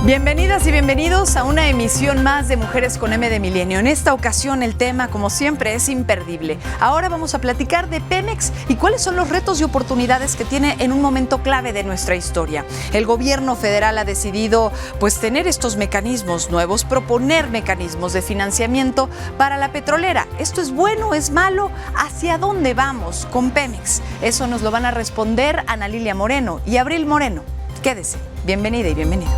Bienvenidas y bienvenidos a una emisión más de Mujeres con M de Milenio. En esta ocasión el tema, como siempre, es imperdible. Ahora vamos a platicar de Pemex y cuáles son los retos y oportunidades que tiene en un momento clave de nuestra historia. El gobierno federal ha decidido tener estos mecanismos nuevos, proponer mecanismos de financiamiento para la petrolera. ¿Esto es bueno, es malo? ¿Hacia dónde vamos con Pemex? Eso nos lo van a responder Ana Lilia Moreno y Abril Moreno. Quédese. Bienvenida y bienvenido.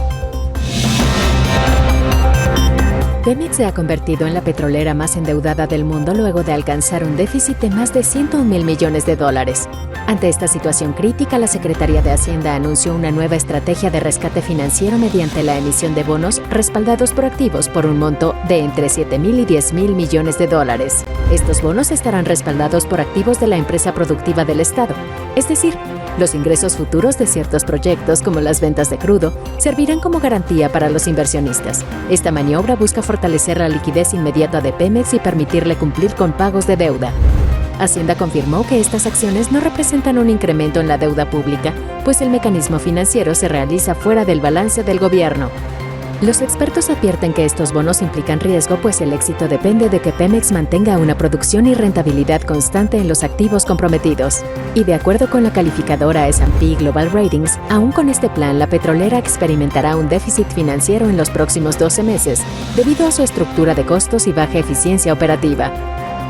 Pemex se ha convertido en la petrolera más endeudada del mundo luego de alcanzar un déficit de más de 101,000 millones de dólares. Ante esta situación crítica, la Secretaría de Hacienda anunció una nueva estrategia de rescate financiero mediante la emisión de bonos respaldados por activos por un monto de entre 7,000 y 10,000 millones de dólares. Estos bonos estarán respaldados por activos de la empresa productiva del Estado, es decir, los ingresos futuros de ciertos proyectos, como las ventas de crudo, servirán como garantía para los inversionistas. Esta maniobra busca fortalecer la liquidez inmediata de Pemex y permitirle cumplir con pagos de deuda. Hacienda confirmó que estas acciones no representan un incremento en la deuda pública, pues el mecanismo financiero se realiza fuera del balance del gobierno. Los expertos advierten que estos bonos implican riesgo, pues el éxito depende de que Pemex mantenga una producción y rentabilidad constante en los activos comprometidos. Y de acuerdo con la calificadora S&P Global Ratings, aún con este plan, la petrolera experimentará un déficit financiero en los próximos 12 meses, debido a su estructura de costos y baja eficiencia operativa.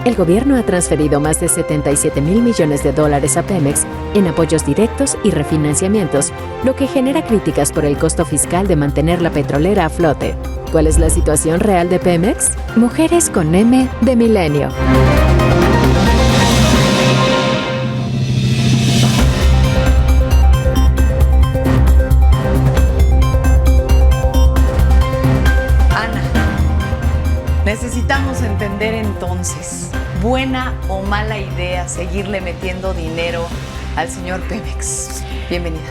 El gobierno ha transferido más de 77,000 millones de dólares a Pemex en apoyos directos y refinanciamientos, lo que genera críticas por el costo fiscal de mantener la petrolera a flote. ¿Cuál es la situación real de Pemex? Mujeres con M de Milenio. Necesitamos entender entonces, ¿buena o mala idea seguirle metiendo dinero al señor Pemex? Bienvenida.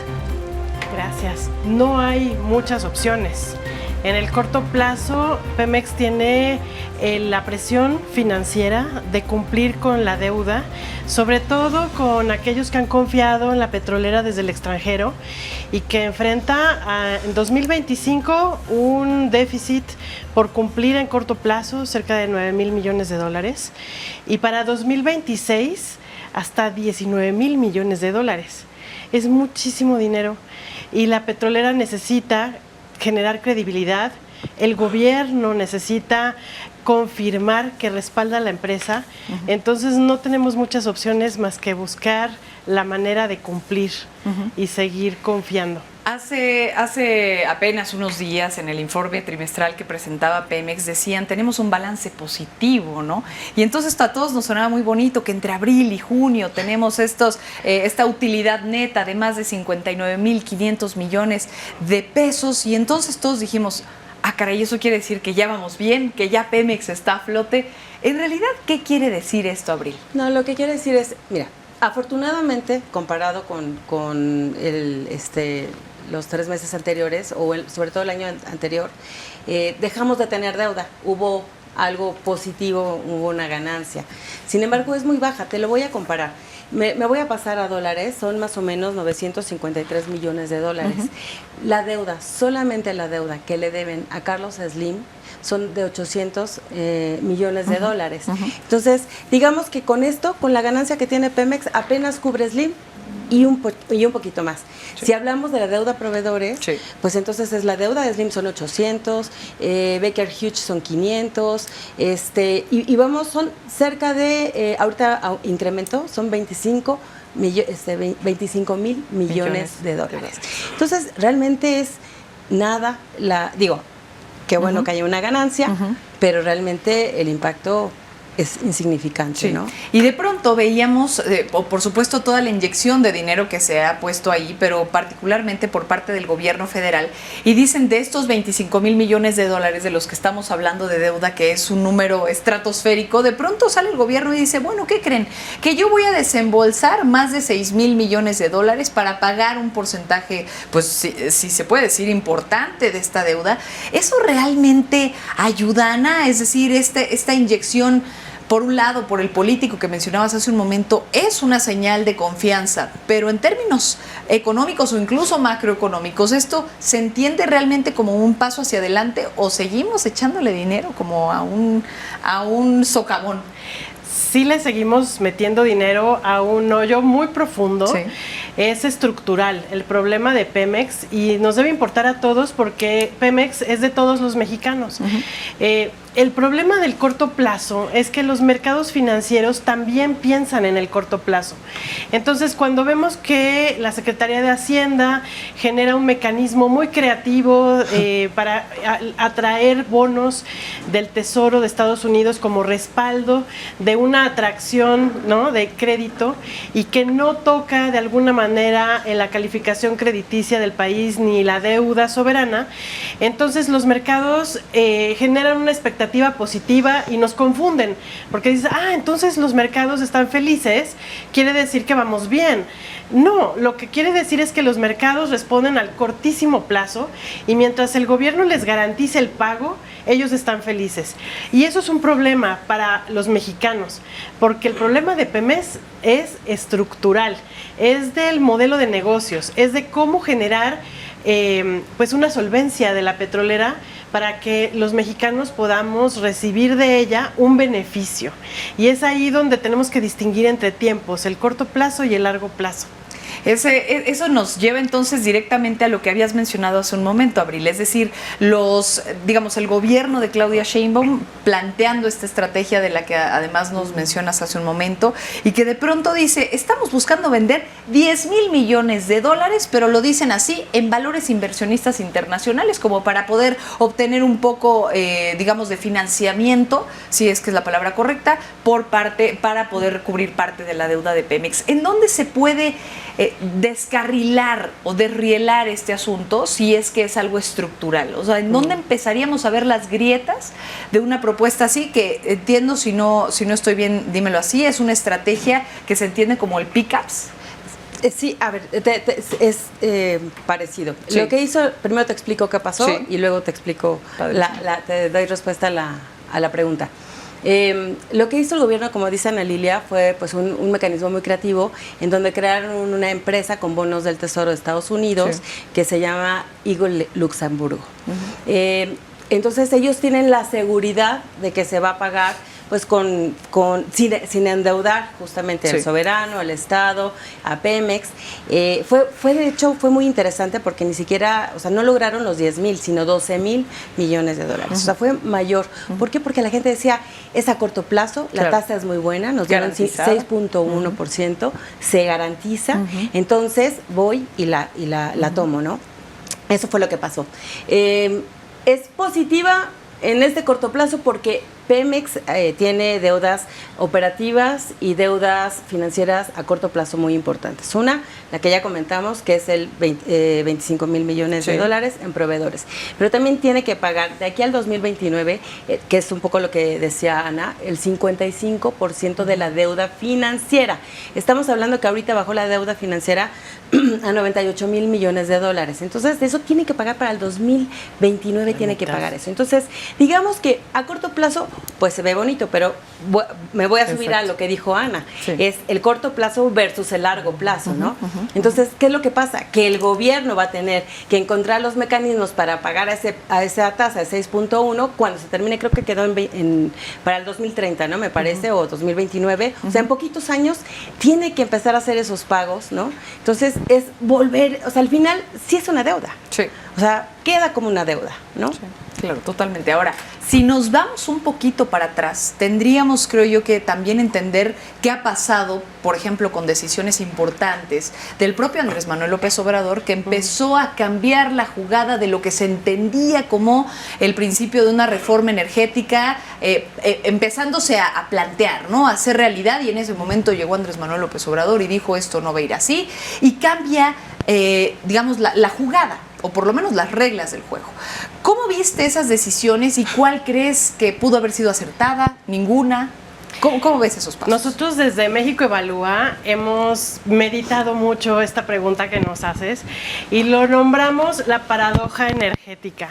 Gracias. No hay muchas opciones. En el corto plazo, Pemex tiene la presión financiera de cumplir con la deuda, sobre todo con aquellos que han confiado en la petrolera desde el extranjero y que enfrenta en 2025 un déficit por cumplir en corto plazo, cerca de 9,000 millones de dólares, y para 2026 hasta 19,000 millones de dólares. Es muchísimo dinero y la petrolera necesita generar credibilidad, el gobierno necesita confirmar que respalda a la empresa, entonces no tenemos muchas opciones más que buscar la manera de cumplir y seguir confiando. Hace apenas unos días, en el informe trimestral que presentaba Pemex, decían, tenemos un balance positivo, ¿no? Y entonces a todos nos sonaba muy bonito que entre abril y junio tenemos esta utilidad neta de más de 59,500 millones de pesos, y entonces todos dijimos, caray, eso quiere decir que ya vamos bien, que ya Pemex está a flote. En realidad, ¿qué quiere decir esto, Abril? No, lo que quiere decir es, mira, afortunadamente, comparado con los 3 meses anteriores, o sobre todo el año anterior, dejamos de tener deuda. Hubo algo positivo, hubo una ganancia. Sin embargo, es muy baja, te lo voy a comparar. Me voy a pasar a dólares, son más o menos 953 millones de dólares. La deuda, solamente la deuda que le deben a Carlos Slim son de 800 millones de dólares. Entonces, digamos que con esto, con la ganancia que tiene Pemex, apenas cubre Slim y un poquito más. Sí. Si hablamos de la deuda a proveedores, pues entonces es la deuda de Slim son 800, Baker Hughes son 500, y vamos, son cerca de, ahorita incrementó, son 25,000 millones de dólares. Entonces, realmente es nada, qué bueno que haya una ganancia, pero realmente el impacto es insignificante, ¿no? Y de pronto veíamos, por supuesto, toda la inyección de dinero que se ha puesto ahí, pero particularmente por parte del gobierno federal. Y dicen, de estos 25,000 millones de dólares de los que estamos hablando de deuda, que es un número estratosférico, de pronto sale el gobierno y dice, bueno, ¿qué creen? Que yo voy a desembolsar más de 6,000 millones de dólares para pagar un porcentaje, pues si se puede decir, importante de esta deuda. ¿Eso realmente ayuda, Ana? Es decir, esta inyección por un lado, por el político que mencionabas hace un momento, es una señal de confianza, pero en términos económicos o incluso macroeconómicos, ¿esto se entiende realmente como un paso hacia adelante o seguimos echándole dinero como a un socavón? Sí le seguimos metiendo dinero a un hoyo muy profundo. Sí. Es estructural el problema de Pemex y nos debe importar a todos porque Pemex es de todos los mexicanos. El problema del corto plazo es que los mercados financieros también piensan en el corto plazo. Entonces, cuando vemos que la Secretaría de Hacienda genera un mecanismo muy creativo para atraer bonos del Tesoro de Estados Unidos como respaldo de una atracción, ¿no?, de crédito y que no toca de alguna manera en la calificación crediticia del país ni la deuda soberana, entonces los mercados generan una expectativa positiva y nos confunden, porque dices, entonces los mercados están felices, quiere decir que vamos bien. No, lo que quiere decir es que los mercados responden al cortísimo plazo y mientras el gobierno les garantice el pago, ellos están felices. Y eso es un problema para los mexicanos, porque el problema de Pemex es estructural, es del modelo de negocios, es de cómo generar pues una solvencia de la petrolera para que los mexicanos podamos recibir de ella un beneficio. Y es ahí donde tenemos que distinguir entre tiempos, el corto plazo y el largo plazo. Eso nos lleva entonces directamente a lo que habías mencionado hace un momento, Abril, es decir, el gobierno de Claudia Sheinbaum planteando esta estrategia de la que además nos mencionas hace un momento y que de pronto dice, estamos buscando vender 10,000 millones de dólares, pero lo dicen así, en valores inversionistas internacionales, como para poder obtener un poco, de financiamiento, si es que es la palabra correcta, para poder cubrir parte de la deuda de Pemex. ¿En dónde se puede descarrilar o desrielar este asunto si es que es algo estructural? O sea, ¿en dónde empezaríamos a ver las grietas de una propuesta así? Que entiendo, si no estoy bien, dímelo así, es una estrategia que se entiende como el pick-ups. Sí, a ver, es parecido. Sí. Lo que hizo, primero te explico qué pasó, sí, y luego te explico, te doy respuesta a la pregunta. Lo que hizo el gobierno, como dice Ana Lilia, fue pues un mecanismo muy creativo en donde crearon una empresa con bonos del Tesoro de Estados Unidos, sí, que se llama Eagle Luxemburgo. Entonces ellos tienen la seguridad de que se va a pagar pues sin endeudar justamente, sí, al soberano, al Estado, a Pemex. De hecho, fue muy interesante porque ni siquiera, no lograron los 10,000, sino 12,000 millones de dólares. O sea, fue mayor. ¿Por qué? Porque la gente decía, es a corto plazo, la tasa es muy buena, nos dieron 6.1%, se garantiza, entonces voy y la tomo, ¿no? Eso fue lo que pasó. Es positiva en este corto plazo porque Pemex tiene deudas operativas y deudas financieras a corto plazo muy importantes. Una, la que ya comentamos, que es el 25,000 millones, sí, de dólares en proveedores. Pero también tiene que pagar de aquí al 2029, que es un poco lo que decía Ana, el 55% de la deuda financiera. Estamos hablando que ahorita bajó la deuda financiera a 98,000 millones de dólares. Entonces, de eso tiene que pagar para el 2029, tiene que pagar eso. Entonces, digamos que a corto plazo pues se ve bonito, pero me voy a subir a lo que dijo Ana, sí, es el corto plazo versus el largo plazo, ¿no? Entonces, ¿qué es lo que pasa? Que el gobierno va a tener que encontrar los mecanismos para pagar a esa tasa de 6.1 cuando se termine, creo que quedó para el 2030, ¿no? Me parece, o 2029, o sea, en poquitos años tiene que empezar a hacer esos pagos, ¿no? Entonces, es volver, al final sí es una deuda. Sí. O sea, queda como una deuda, ¿no? Sí. Claro, totalmente. Ahora, si nos vamos un poquito para atrás, tendríamos, creo yo, que también entender qué ha pasado, por ejemplo, con decisiones importantes del propio Andrés Manuel López Obrador, que empezó a cambiar la jugada de lo que se entendía como el principio de una reforma energética, empezándose a plantear, ¿no? A hacer realidad, y en ese momento llegó Andrés Manuel López Obrador y dijo, esto no va a ir así, y cambia, la jugada, o por lo menos las reglas del juego. ¿Cómo viste esas decisiones y cuál crees que pudo haber sido acertada? ¿Ninguna? ¿Cómo ves esos pasos? Nosotros desde México Evalúa hemos meditado mucho esta pregunta que nos haces y lo nombramos la paradoja energética.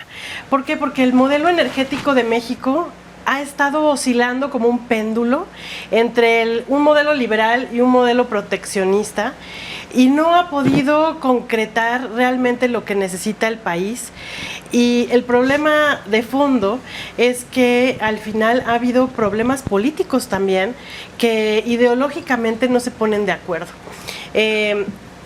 ¿Por qué? Porque el modelo energético de México ha estado oscilando como un péndulo entre un modelo liberal y un modelo proteccionista, y no ha podido concretar realmente lo que necesita el país. Y el problema de fondo es que al final ha habido problemas políticos también que ideológicamente no se ponen de acuerdo.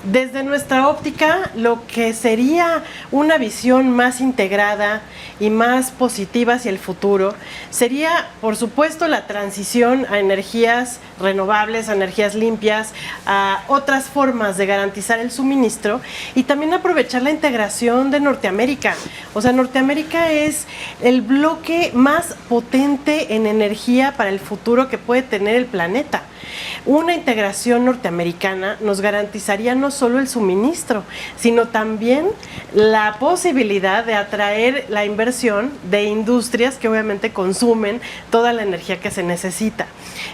Desde nuestra óptica, lo que sería una visión más integrada y más positiva hacia el futuro sería, por supuesto, la transición a energías renovables, a energías limpias, a otras formas de garantizar el suministro, y también aprovechar la integración de Norteamérica. O sea, Norteamérica es el bloque más potente en energía para el futuro que puede tener el planeta. Una integración norteamericana nos garantizaría no solo el suministro, sino también la posibilidad de atraer la inversión de industrias que obviamente consumen toda la energía que se necesita.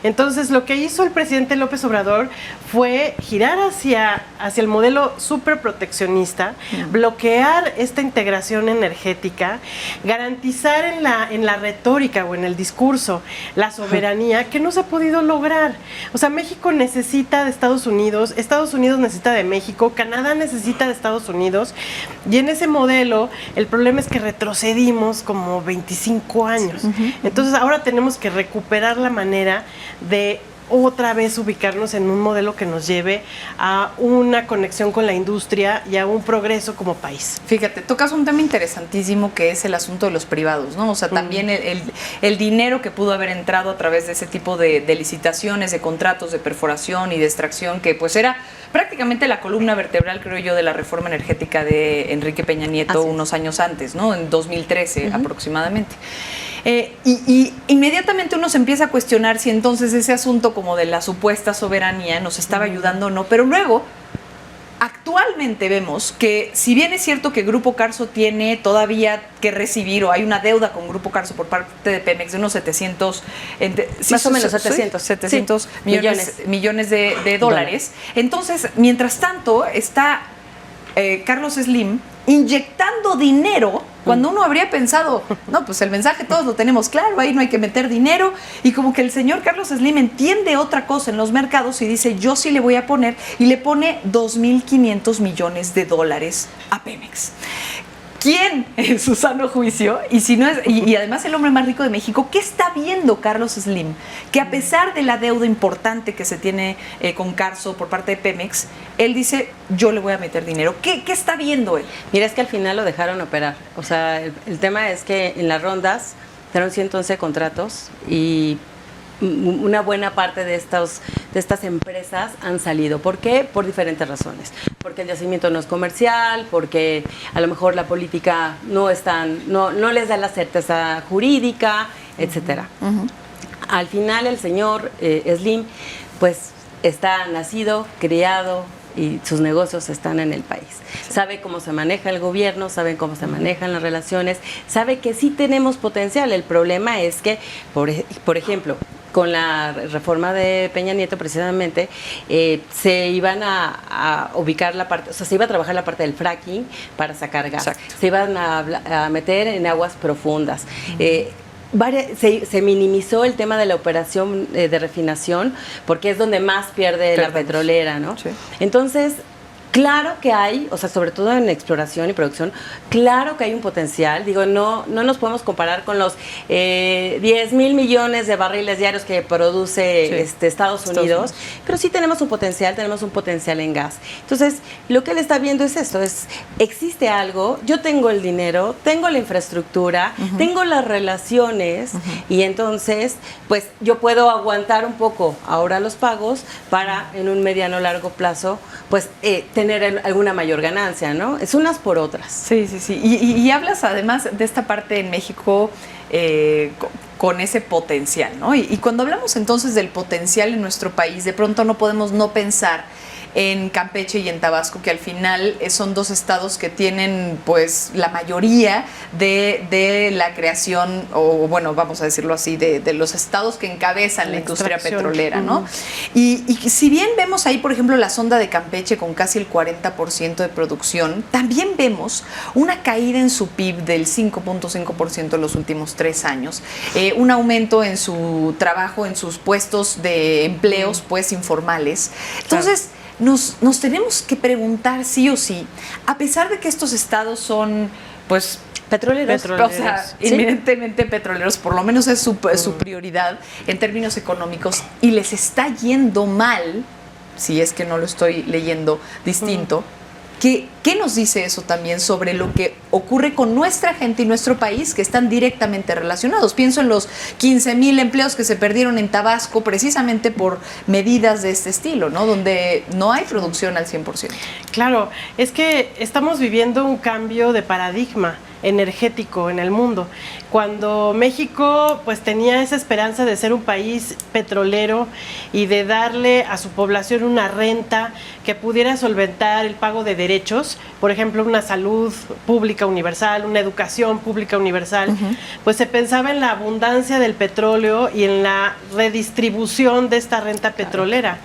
Entonces, lo que hizo el presidente López Obrador fue girar hacia el modelo súper proteccionista, bloquear esta integración energética, garantizar en la retórica o en el discurso la soberanía, que no se ha podido lograr. O sea, México necesita de Estados Unidos necesita de México, Canadá necesita de Estados Unidos, y en ese modelo el problema es que retrocedimos como 25 años. Entonces ahora tenemos que recuperar la manera de otra vez ubicarnos en un modelo que nos lleve a una conexión con la industria y a un progreso como país. Fíjate, tocas un tema interesantísimo que es el asunto de los privados, ¿no? O sea, también el dinero que pudo haber entrado a través de ese tipo de licitaciones, de contratos de perforación y de extracción, que pues era prácticamente la columna vertebral, creo yo, de la reforma energética de Enrique Peña Nieto unos años antes, ¿no? En 2013 aproximadamente. Y inmediatamente uno se empieza a cuestionar si entonces ese asunto como de la supuesta soberanía nos estaba ayudando o no, pero luego actualmente vemos que si bien es cierto que Grupo Carso tiene todavía que recibir, o hay una deuda con Grupo Carso por parte de Pemex de unos 700, más o menos 700 sí, millones de dólares. Entonces, mientras tanto, está Carlos Slim inyectando dinero cuando uno habría pensado, no, pues el mensaje todos lo tenemos claro, ahí no hay que meter dinero, y como que el señor Carlos Slim entiende otra cosa en los mercados y dice, yo sí le voy a poner, y le pone 2.500 millones de dólares a Pemex. ¿Quién en su sano juicio, y si no es, y además el hombre más rico de México, qué está viendo Carlos Slim? Que a pesar de la deuda importante que se tiene con Carso por parte de Pemex, él dice, yo le voy a meter dinero. ¿Qué está viendo él? Mira, es que al final lo dejaron operar. O sea, el tema es que en las rondas fueron 111 contratos y una buena parte de estas empresas han salido. ¿Por qué? Por diferentes razones. Porque el yacimiento no es comercial, porque a lo mejor la política no les da la certeza jurídica, etcétera. Al final el señor Slim pues está nacido, criado, y sus negocios están en el país. Sabe cómo se maneja el gobierno, sabe cómo se manejan las relaciones, sabe que sí tenemos potencial. El problema es que, por ejemplo, con la reforma de Peña Nieto precisamente, se iban a ubicar la parte, o sea, se iba a trabajar la parte del fracking para sacar gas. Exacto. Se iban a meter en aguas profundas. Se minimizó el tema de la operación de refinación porque es donde más pierde la petrolera, ¿no? Sí. Entonces, claro que hay, o sea, sobre todo en exploración y producción, claro que hay un potencial. Digo, no nos podemos comparar con los 10,000 millones de barriles diarios que produce Estados Unidos, pero sí tenemos un potencial en gas. Entonces, lo que él está viendo es esto, existe algo, yo tengo el dinero, tengo la infraestructura, tengo las relaciones, y entonces, pues, yo puedo aguantar un poco ahora los pagos para, en un mediano largo plazo, pues, tener alguna mayor ganancia, ¿no? Es unas por otras. Sí. Y hablas además de esta parte en México con ese potencial, ¿no? Y cuando hablamos entonces del potencial en nuestro país, de pronto no podemos no pensar en Campeche y en Tabasco, que al final son dos estados que tienen pues la mayoría de la creación, o bueno, vamos a decirlo así, de los estados que encabezan la industria petrolera, ¿no? Y si bien vemos ahí, por ejemplo, la sonda de Campeche con casi el 40% de producción, también vemos una caída en su PIB del 5.5% en los últimos 3 años, un aumento en su trabajo, en sus puestos de empleos pues informales. Entonces, nos tenemos que preguntar sí o sí, a pesar de que estos estados son pues petroleros, o sea, inminentemente petroleros, por lo menos es su prioridad en términos económicos, y les está yendo mal, si es que no lo estoy leyendo distinto, ¿qué nos dice eso también sobre lo que ocurre con nuestra gente y nuestro país, que están directamente relacionados? Pienso en los 15,000 empleos que se perdieron en Tabasco precisamente por medidas de este estilo, ¿no? Donde no hay producción al 100%. Claro, es que estamos viviendo un cambio de paradigma energético en el mundo. Cuando México pues tenía esa esperanza de ser un país petrolero y de darle a su población una renta que pudiera solventar el pago de derechos, por ejemplo, una salud pública universal, una educación pública universal, pues se pensaba en la abundancia del petróleo y en la redistribución de esta renta petrolera.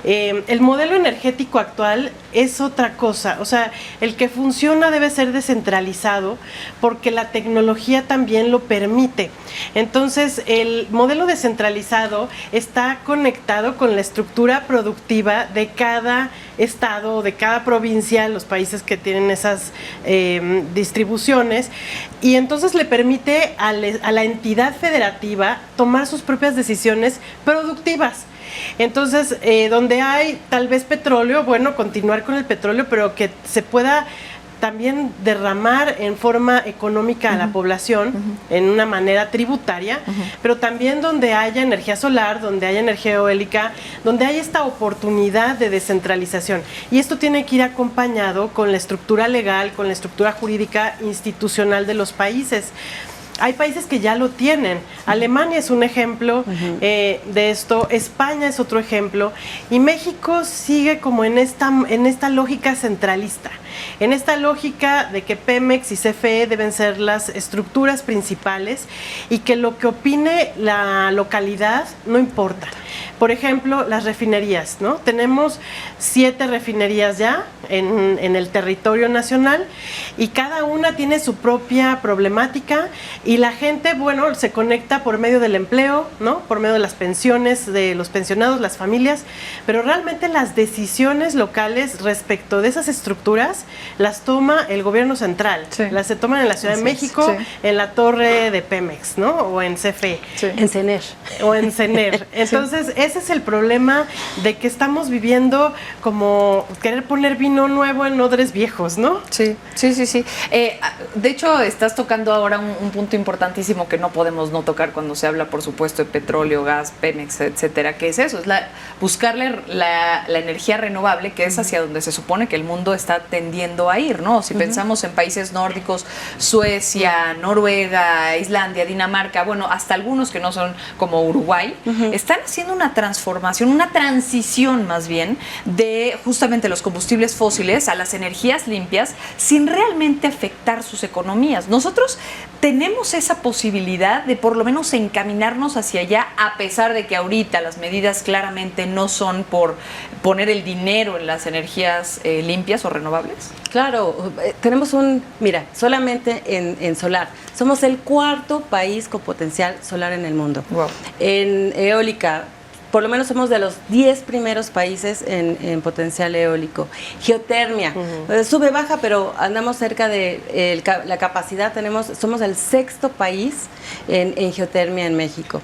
El modelo energético actual es otra cosa, o sea, el que funciona debe ser descentralizado porque la tecnología también lo permite. Entonces, el modelo descentralizado está conectado con la estructura productiva de cada estado, de cada provincia, los países que tienen esas distribuciones, y entonces le permite a la entidad federativa tomar sus propias decisiones productivas. Entonces, donde hay tal vez petróleo, bueno, continuar con el petróleo, pero que se pueda también derramar en forma económica a la población en una manera tributaria, pero también donde haya energía solar, donde haya energía eólica, donde haya esta oportunidad de descentralización. Y esto tiene que ir acompañado con la estructura legal, con la estructura jurídica institucional de los países. Hay países que ya lo tienen. Alemania es un ejemplo de esto, España es otro ejemplo, y México sigue como en esta lógica centralista, en esta lógica de que Pemex y CFE deben ser las estructuras principales y que lo que opine la localidad no importa. Por ejemplo, las refinerías, ¿no? Tenemos 7 refinerías ya en el territorio nacional y cada una tiene su propia problemática, y la gente, bueno, se conecta por medio del empleo, ¿no? Por medio de las pensiones de los pensionados, las familias, pero realmente las decisiones locales respecto de esas estructuras las toma el gobierno central, las se toman en la Ciudad de México, en la torre de Pemex, ¿no? O en CFE. En CENER. O en CENER. Entonces, ese es el problema de que estamos viviendo como querer poner vino nuevo en odres viejos, ¿no? Sí. De hecho, estás tocando ahora un punto importantísimo que no podemos no tocar cuando se habla, por supuesto, de petróleo, gas, Pemex, etcétera. ¿Qué es eso? Es buscarle la energía renovable, que es hacia donde se supone que el mundo está tendiendo a ir, ¿no? Si pensamos en países nórdicos, Suecia, Noruega, Islandia, Dinamarca, bueno, hasta algunos que no son como Uruguay, están haciendo una transformación, una transición más bien, de justamente los combustibles fósiles a las energías limpias sin realmente afectar sus economías. Nosotros tenemos esa posibilidad de por lo menos encaminarnos hacia allá, a pesar de que ahorita las medidas claramente no son por poner el dinero en las energías limpias o renovables. Claro, tenemos solamente en solar, somos el 4º país con potencial solar en el mundo. Wow. En eólica, por lo menos somos de los 10 primeros países en potencial eólico. Geotermia, sube, baja, pero andamos cerca de la capacidad, somos el 6º país en geotermia en México.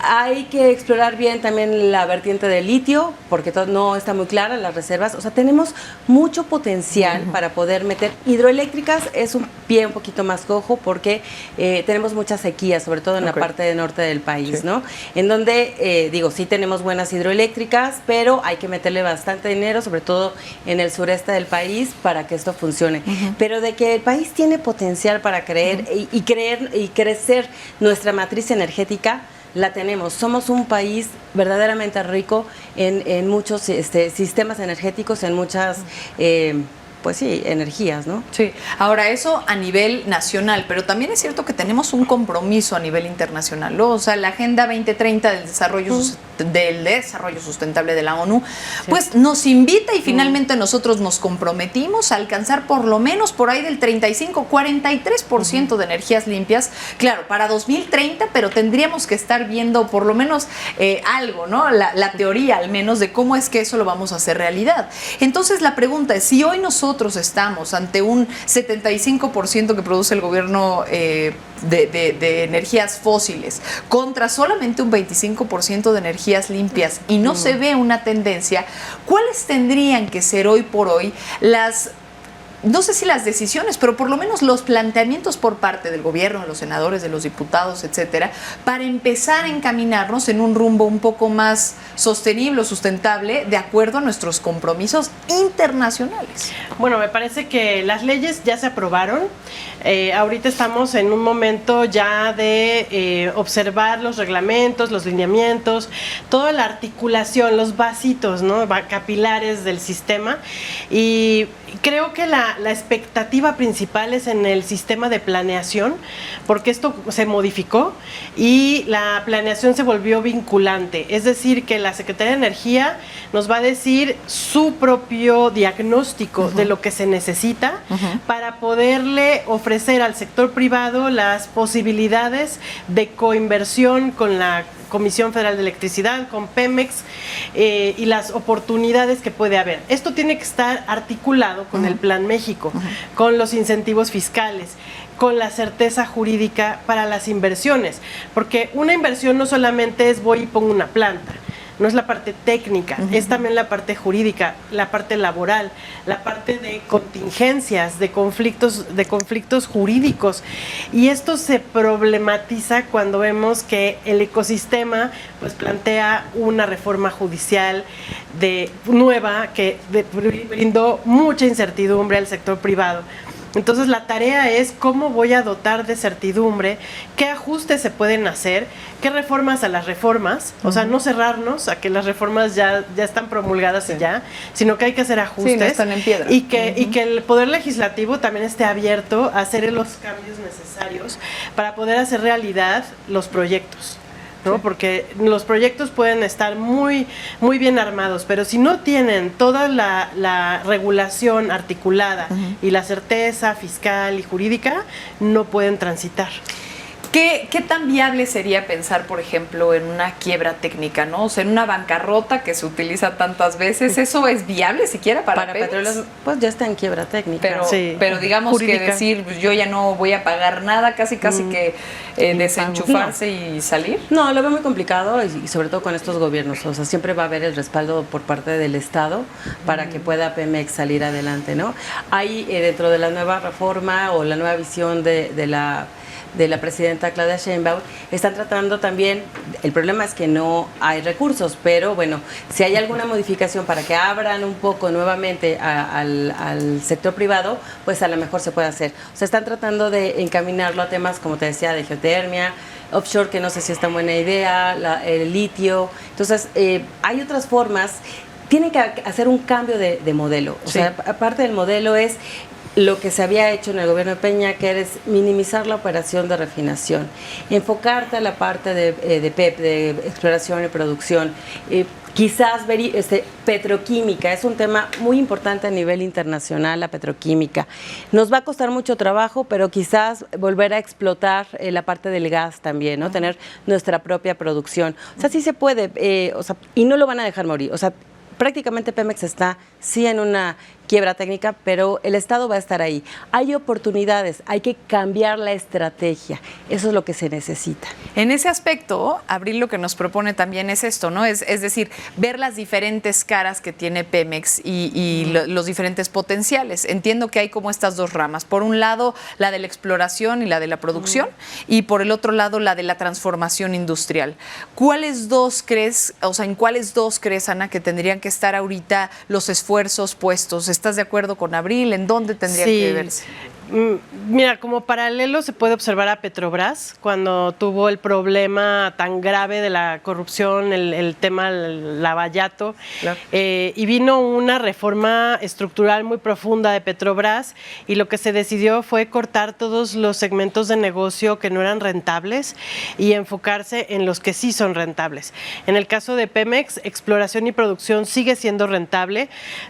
Hay que explorar bien también la vertiente del litio, porque no está muy clara las reservas. O sea, tenemos mucho potencial para poder meter. Hidroeléctricas es un pie un poquito más cojo porque tenemos mucha sequía, sobre todo en la parte de norte del país, ¿no? En donde, sí tenemos buenas hidroeléctricas, pero hay que meterle bastante dinero, sobre todo en el sureste del país, para que esto funcione. Pero de que el país tiene potencial para crecer nuestra matriz energética, la tenemos. Somos un país verdaderamente rico en muchos sistemas energéticos, en muchas pues sí, energías, ¿no? Sí. Ahora, eso a nivel nacional, pero también es cierto que tenemos un compromiso a nivel internacional, ¿no? O sea, la Agenda 2030 del desarrollo sustentable de la ONU, pues nos invita y finalmente nosotros nos comprometimos a alcanzar por lo menos por ahí del 35-43% de energías limpias, claro, para 2030, pero tendríamos que estar viendo por lo menos algo, ¿no? La teoría al menos de cómo es que eso lo vamos a hacer realidad. Entonces la pregunta es, si hoy nosotros estamos ante un 75% que produce el gobierno de energías fósiles contra solamente un 25% de energías limpias y no se ve una tendencia, ¿cuáles tendrían que ser hoy por hoy no sé si las decisiones, pero por lo menos los planteamientos por parte del gobierno, de los senadores, de los diputados, etcétera, para empezar a encaminarnos en un rumbo un poco más sostenible o sustentable de acuerdo a nuestros compromisos internacionales? Bueno, me parece que las leyes ya se aprobaron. Ahorita estamos en un momento ya de observar los reglamentos, los lineamientos, toda la articulación, los vasitos, ¿no? Capilares del sistema. Y creo que la expectativa principal es en el sistema de planeación, porque esto se modificó y la planeación se volvió vinculante. Es decir, que la Secretaría de Energía nos va a decir su propio diagnóstico de lo que se necesita para poderle ofrecer al sector privado las posibilidades de coinversión con la Comisión Federal de Electricidad, con Pemex y las oportunidades que puede haber. Esto tiene que estar articulado con el Plan México, con los incentivos fiscales, con la certeza jurídica para las inversiones, porque una inversión no solamente es voy y pongo una planta, no es la parte técnica, es también la parte jurídica, la parte laboral, la parte de contingencias, de conflictos jurídicos. Y esto se problematiza cuando vemos que el ecosistema pues plantea una reforma judicial nueva que brindó mucha incertidumbre al sector privado. Entonces la tarea es cómo voy a dotar de certidumbre, qué ajustes se pueden hacer, qué reformas a las reformas, o sea, no cerrarnos a que las reformas ya están promulgadas y ya, sino que hay que hacer ajustes. Sí, no están en piedra. Y que el Poder Legislativo también esté abierto a hacer los cambios necesarios para poder hacer realidad los proyectos, ¿no? Sí. Porque los proyectos pueden estar muy, muy bien armados, pero si no tienen toda la regulación articulada y la certeza fiscal y jurídica, no pueden transitar. ¿Qué tan viable sería pensar, por ejemplo, en una quiebra técnica, ¿no? O sea, en una bancarrota que se utiliza tantas veces, ¿eso es viable siquiera para Petróleos? Pues ya está en quiebra técnica. Pero digamos jurídica. Que decir, pues yo ya no voy a pagar nada, casi que desenchufarse y salir. No, lo veo muy complicado y sobre todo con estos gobiernos. O sea, siempre va a haber el respaldo por parte del Estado para que pueda Pemex salir adelante, ¿no? Hay dentro de la nueva reforma o la nueva visión de la presidenta Claudia Sheinbaum, están tratando también, el problema es que no hay recursos, pero bueno, si hay alguna modificación para que abran un poco nuevamente al sector privado, pues a lo mejor se puede hacer. O sea, están tratando de encaminarlo a temas, como te decía, de geotermia, offshore, que no sé si es tan buena idea, el litio. Entonces, hay otras formas. Tienen que hacer un cambio de modelo. O sea, aparte del modelo es lo que se había hecho en el gobierno de Peña, que es minimizar la operación de refinación, enfocarte a la parte de PEP, de exploración y producción, quizás ver petroquímica, es un tema muy importante a nivel internacional, la petroquímica. Nos va a costar mucho trabajo, pero quizás volver a explotar la parte del gas también, ¿no? Tener nuestra propia producción. O sea, sí se puede, y no lo van a dejar morir. O sea, prácticamente Pemex está sí en una quiebra técnica, pero el Estado va a estar ahí. Hay oportunidades, hay que cambiar la estrategia. Eso es lo que se necesita. En ese aspecto, Abril lo que nos propone también es esto, ¿no? Es decir, ver las diferentes caras que tiene Pemex y los diferentes potenciales. Entiendo que hay como estas dos ramas. Por un lado, la de la exploración y la de la producción, y por el otro lado, la de la transformación industrial. ¿Cuáles dos crees, en cuáles dos crees, Ana, que tendrían que estar ahorita los esfuerzos puestos? ¿Estás de acuerdo con Abril? ¿En dónde tendría que verse? Mira, como paralelo se puede observar a Petrobras cuando tuvo el problema tan grave de la corrupción, el tema del lavallato, claro. Y vino una reforma estructural muy profunda de Petrobras y lo que se decidió fue cortar todos los segmentos de negocio que no eran rentables y enfocarse en los que sí son rentables. En el caso de Pemex, exploración y producción sigue siendo rentable,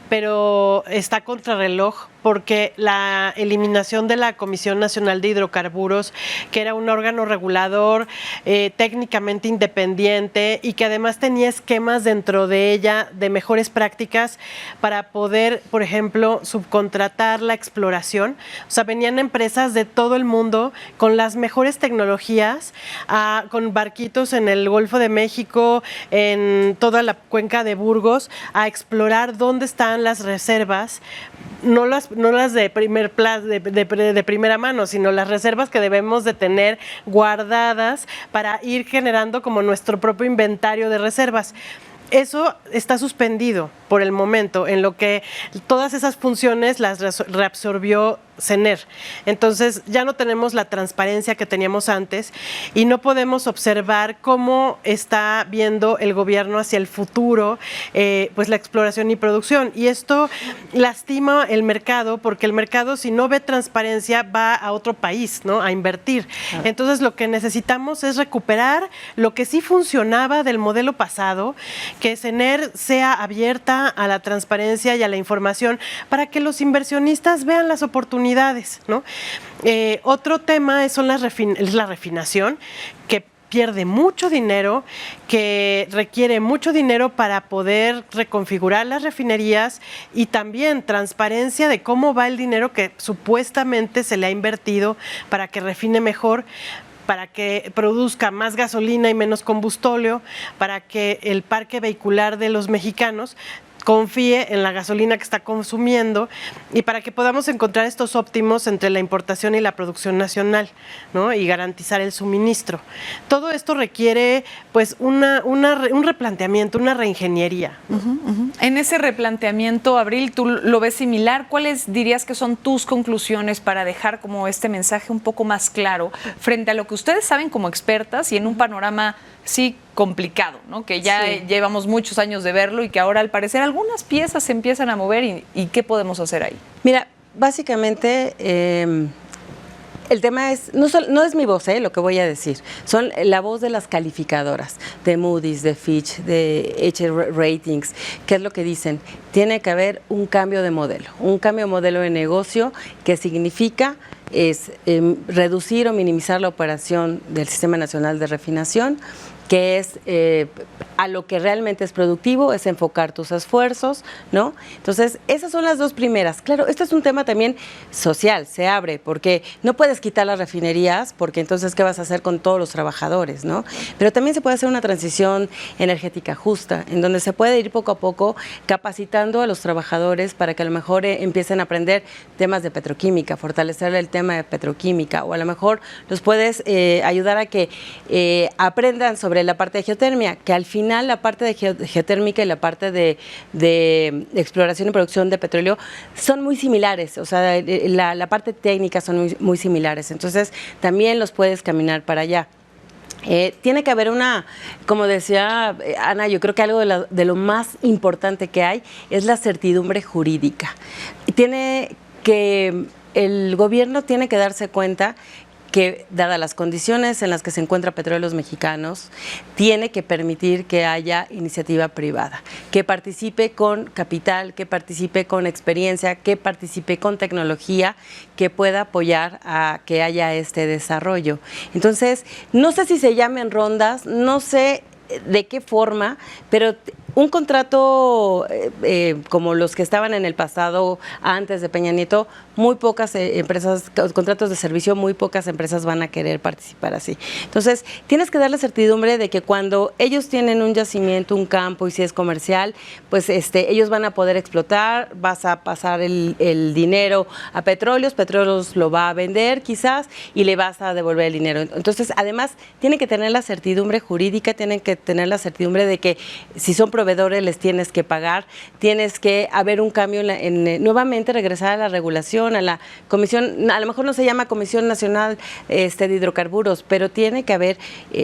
pero está contrarreloj porque la eliminación de la Comisión Nacional de Hidrocarburos, que era un órgano regulador técnicamente independiente y que además tenía esquemas dentro de ella de mejores prácticas para poder, por ejemplo, subcontratar la exploración. O sea, venían empresas de todo el mundo con las mejores tecnologías, con barquitos en el Golfo de México, en toda la cuenca de Burgos, a explorar dónde están las reservas, no las de primera mano, sino las reservas que debemos de tener guardadas para ir generando como nuestro propio inventario de reservas. Eso está suspendido por el momento, en lo que todas esas funciones las reabsorbió CENER. Entonces ya no tenemos la transparencia que teníamos antes y no podemos observar cómo está viendo el gobierno hacia el futuro pues la exploración y producción. Y esto lastima el mercado porque el mercado, si no ve transparencia, va a otro país, ¿no?, a invertir. Entonces lo que necesitamos es recuperar lo que sí funcionaba del modelo pasado, que CENER sea abierta a la transparencia y a la información para que los inversionistas vean las oportunidades, ¿no? Otro tema es la refinación, que pierde mucho dinero, que requiere mucho dinero para poder reconfigurar las refinerías y también transparencia de cómo va el dinero que supuestamente se le ha invertido para que refine mejor, para que produzca más gasolina y menos combustóleo, para que el parque vehicular de los mexicanos confíe en la gasolina que está consumiendo y para que podamos encontrar estos óptimos entre la importación y la producción nacional, ¿no?, y garantizar el suministro. Todo esto requiere pues un replanteamiento, una reingeniería. En ese replanteamiento, Abril, ¿tú lo ves similar? ¿Cuáles dirías que son tus conclusiones para dejar como este mensaje un poco más claro frente a lo que ustedes saben como expertas y en un panorama sí complicado, ¿no?, que ya llevamos muchos años de verlo y que ahora al parecer algunas piezas se empiezan a mover y qué podemos hacer ahí? Mira, básicamente el tema es, no es mi voz, lo que voy a decir, son la voz de las calificadoras, de Moody's, de Fitch, de H Ratings. ¿Qué es lo que dicen? Tiene que haber un cambio de modelo de negocio que significa reducir o minimizar la operación del Sistema Nacional de Refinación, que es a lo que realmente es productivo, es enfocar tus esfuerzos, ¿no? Entonces, esas son las dos primeras. Claro, este es un tema también social, se abre, porque no puedes quitar las refinerías, porque entonces, ¿qué vas a hacer con todos los trabajadores, no? Pero también se puede hacer una transición energética justa, en donde se puede ir poco a poco capacitando a los trabajadores para que a lo mejor empiecen a aprender temas de petroquímica, fortalecer el tema de petroquímica, o a lo mejor los puedes ayudar a que aprendan sobre la parte de geotermia, que al final la parte de geotérmica y la parte de exploración y producción de petróleo son muy similares, o sea, la parte técnica son muy similares, entonces también los puedes caminar para allá. Tiene que haber como decía Ana, yo creo que algo de lo más importante que hay es la certidumbre jurídica. El gobierno tiene que darse cuenta que, dadas las condiciones en las que se encuentra Petróleos Mexicanos, tiene que permitir que haya iniciativa privada, que participe con capital, que participe con experiencia, que participe con tecnología, que pueda apoyar a que haya este desarrollo. Entonces, no sé si se llamen rondas, no sé de qué forma, pero un contrato como los que estaban en el pasado antes de Peña Nieto, muy pocas empresas, contratos de servicio, muy pocas empresas van a querer participar así. Entonces, tienes que darle certidumbre de que cuando ellos tienen un yacimiento, un campo, y si es comercial, pues ellos van a poder explotar, vas a pasar el dinero a Petróleos lo va a vender quizás y le vas a devolver el dinero. Entonces, además, tienen que tener la certidumbre jurídica, tienen que tener la certidumbre de que si son proveedores les tienes que pagar, tienes que haber un cambio nuevamente regresar a la regulación, a la comisión, a lo mejor no se llama Comisión Nacional de Hidrocarburos, pero tiene que haber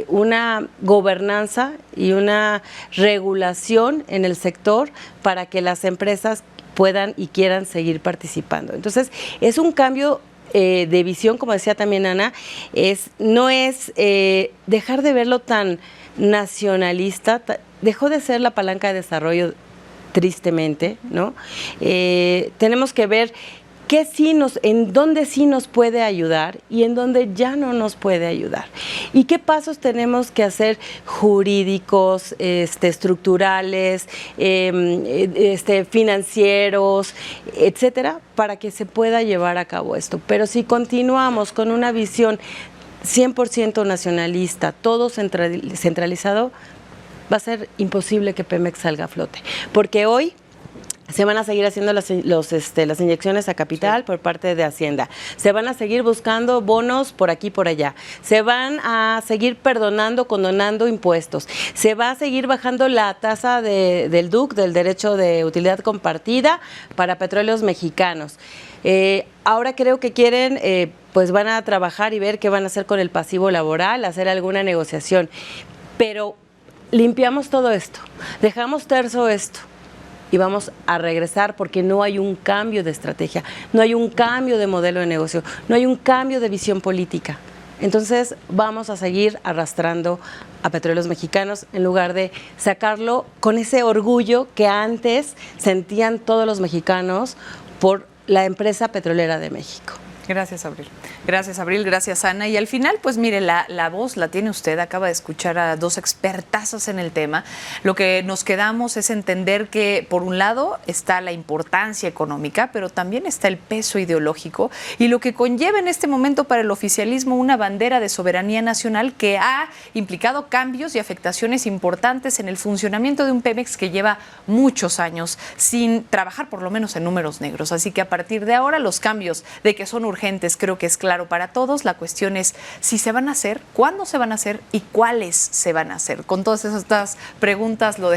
una gobernanza y una regulación en el sector para que las empresas puedan y quieran seguir participando. Entonces, es un cambio de visión, como decía también Ana, no es dejar de verlo tan nacionalista, dejó de ser la palanca de desarrollo tristemente, ¿no? Tenemos que ver en dónde sí nos puede ayudar y en dónde ya no nos puede ayudar. ¿Y qué pasos tenemos que hacer jurídicos, estructurales, financieros, etcétera, para que se pueda llevar a cabo esto? Pero si continuamos con una visión 100% nacionalista, todo centralizado, va a ser imposible que Pemex salga a flote. Porque hoy se van a seguir haciendo las inyecciones a capital por parte de Hacienda. Se van a seguir buscando bonos por aquí y por allá. Se van a seguir condonando impuestos. Se va a seguir bajando la tasa del DUC, del Derecho de Utilidad Compartida, para petróleos mexicanos. Ahora creo que quieren, pues van a trabajar y ver qué van a hacer con el pasivo laboral, hacer alguna negociación. Pero limpiamos todo esto, dejamos terso esto. Y vamos a regresar porque no hay un cambio de estrategia, no hay un cambio de modelo de negocio, no hay un cambio de visión política. Entonces vamos a seguir arrastrando a Petróleos Mexicanos en lugar de sacarlo con ese orgullo que antes sentían todos los mexicanos por la empresa petrolera de México. Gracias, Abril. Gracias, Abril. Gracias, Ana. Y al final, pues mire, la voz la tiene usted. Acaba de escuchar a dos expertazos en el tema. Lo que nos quedamos es entender que, por un lado, está la importancia económica, pero también está el peso ideológico y lo que conlleva en este momento para el oficialismo una bandera de soberanía nacional que ha implicado cambios y afectaciones importantes en el funcionamiento de un Pemex que lleva muchos años sin trabajar, por lo menos en números negros. Así que a partir de ahora, los cambios de que son urgentes creo que es claro para todos. La cuestión es si se van a hacer, cuándo se van a hacer y cuáles se van a hacer. Con todas estas preguntas la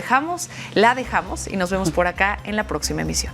dejamos y nos vemos por acá en la próxima emisión.